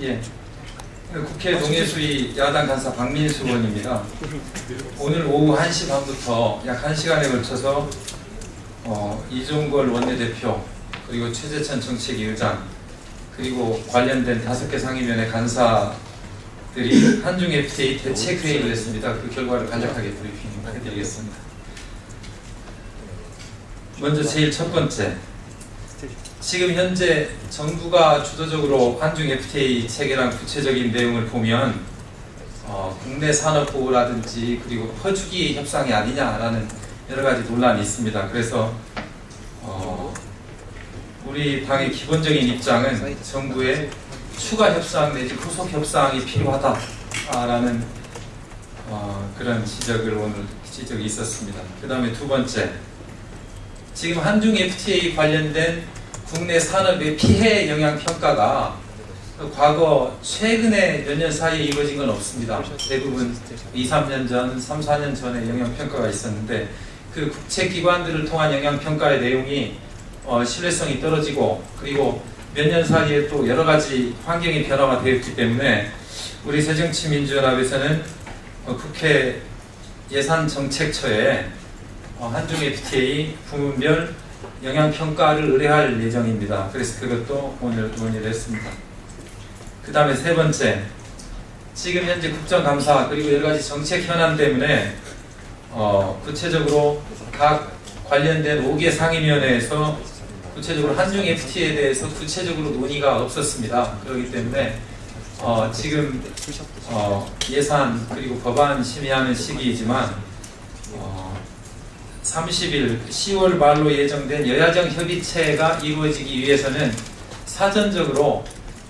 예. 국회 동해수위 야당 간사 박민수 의원입니다. 오늘 오후 1시 반부터 약 1시간에 걸쳐서 이종걸 원내대표 그리고 최재천 정책위 의장 그리고 관련된 5개 상임위원회 간사들이 한중 FTA 대책 회의를 했습니다. 그 결과를 간략하게 브리핑해드리겠습니다. 먼저 제일 첫 번째, 지금 현재 정부가 주도적으로 한중 FTA 체결한 구체적인 내용을 보면 국내 산업 보호라든지 그리고 퍼주기 협상이 아니냐라는 여러 가지 논란이 있습니다. 그래서 우리 당의 기본적인 입장은 정부의 추가 협상 내지 후속 협상이 필요하다라는 그런 지적이 있었습니다. 그 다음에 두 번째, 지금 한중 FTA 관련된 국내 산업의 피해 영향 평가가 과거 최근에 몇 년 사이에 이루어진 건 없습니다. 대부분 2, 3년 전, 3, 4년 전에 영향 평가가 있었는데 그 국책기관들을 통한 영향 평가의 내용이 신뢰성이 떨어지고 그리고 몇 년 사이에 또 여러 가지 환경이 변화가 되었기 때문에 우리 새정치민주연합에서는 국회 예산정책처에 한중 FTA 부문별 영향평가를 의뢰할 예정입니다. 그래서 그것도 오늘 논의를 했습니다. 그 다음에 세 번째, 지금 현재 국정감사 그리고 여러 가지 정책 현안 때문에 구체적으로 각 관련된 5개 상임위원회에서 구체적으로 한중 FTA에 대해서 구체적으로 논의가 없었습니다. 그렇기 때문에 지금 예산 그리고 법안 심의하는 시기이지만 30일 10월 말로 예정된 여야정 협의체가 이루어지기 위해서는 사전적으로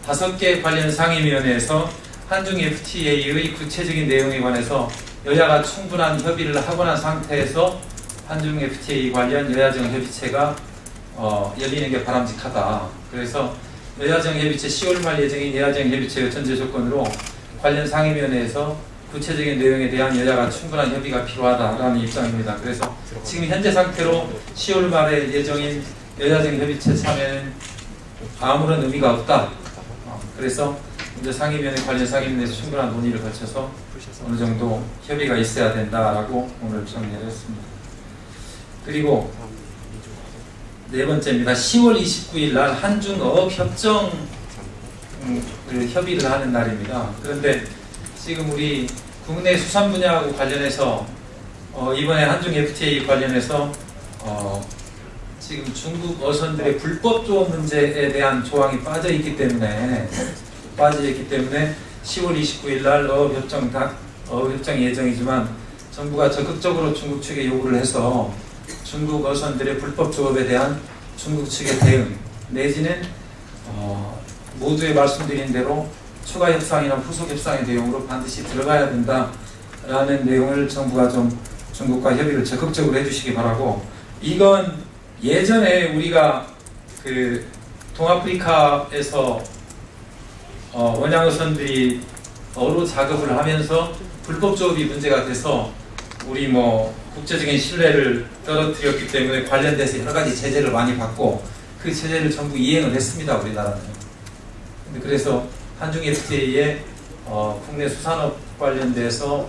5개 관련 상임위원회에서 한중 FTA의 구체적인 내용에 관해서 여야가 충분한 협의를 하고 난 상태에서 한중 FTA 관련 여야정 협의체가 열리는 게 바람직하다. 그래서 여야정 협의체 10월 말 예정인 여야정 협의체의 전제 조건으로 관련 상임위원회에서 구체적인 내용에 대한 여야가 충분한 협의가 필요하다라는 입장입니다. 그래서 지금 현재 상태로 10월 말에 예정인 여야정 협의체 참여는 아무런 의미가 없다. 그래서 먼저 상임위원회 관련 상임위원회에서 충분한 논의를 거쳐서 어느 정도 협의가 있어야 된다라고 오늘 정리를 했습니다. 그리고 네 번째입니다. 10월 29일 날 한중어업협정 협의를 하는 날입니다. 그런데 지금 우리 국내 수산 분야하고 관련해서 이번에 한중 FTA 관련해서 지금 중국 어선들의 불법 조업 문제에 대한 조항이 빠져 있기 때문에 10월 29일 날 어업협정 예정이지만 정부가 적극적으로 중국 측에 요구를 해서 중국 어선들의 불법 조업에 대한 중국 측의 대응 내지는 모두에 말씀드린 대로 추가 협상이나 후속 협상의 내용으로 반드시 들어가야 된다라는 내용을 정부가 좀 중국과 협의를 적극적으로 해주시기 바라고, 이건 예전에 우리가 그 동아프리카에서 원양어선들이 어로 작업을 하면서 불법 조업이 문제가 돼서 우리 국제적인 신뢰를 떨어뜨렸기 때문에 관련돼서 여러 가지 제재를 많이 받고 그 제재를 전부 이행을 했습니다, 우리나라는. 그래서 한중 FTA에 국내 수산업 관련돼서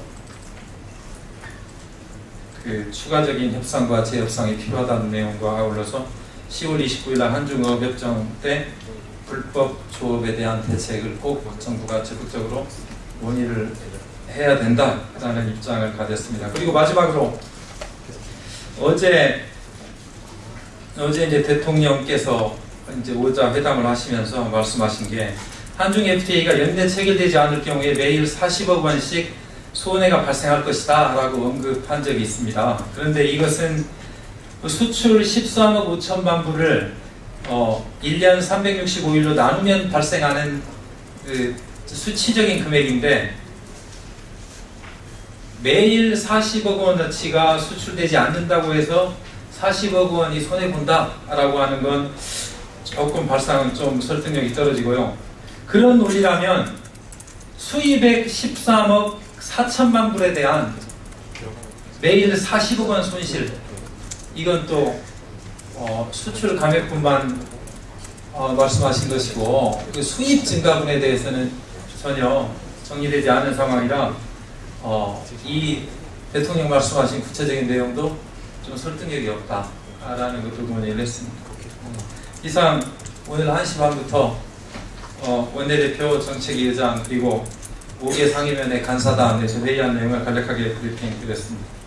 그 추가적인 협상과 재협상이 필요하다는 내용과 아울러서 10월 29일 날 한중어업협정 때 불법 조업에 대한 대책을 꼭 정부가 적극적으로 논의를 해야 된다라는 입장을 가졌습니다. 그리고 마지막으로 어제 이제 대통령께서 이제 오자 회담을 하시면서 말씀하신 게 한중 FTA가 연내 체결되지 않을 경우에 매일 40억 원씩 손해가 발생할 것이다 라고 언급한 적이 있습니다. 그런데 이것은 수출 13억 5천만 불을 1년 365일로 나누면 발생하는 그 수치적인 금액인데 매일 40억 원어치가 수출되지 않는다고 해서 40억 원이 손해본다 라고 하는 건 조금 발상은 좀 설득력이 떨어지고요. 그런 논리라면 수입액 13억 4천만 불에 대한 매일 40억 원 손실, 이건 또 수출 감액뿐만 말씀하신 것이고, 그 수입 증가분에 대해서는 전혀 정리되지 않은 상황이라 이 대통령 말씀하신 구체적인 내용도 좀 설득력이 없다라는 것도 문의를 했습니다. 이상 오늘 1시 반부터 원내대표, 정책위 의장 그리고 5개 상임위원회 간사단에서 회의한 내용을 간략하게 브리핑 드렸습니다.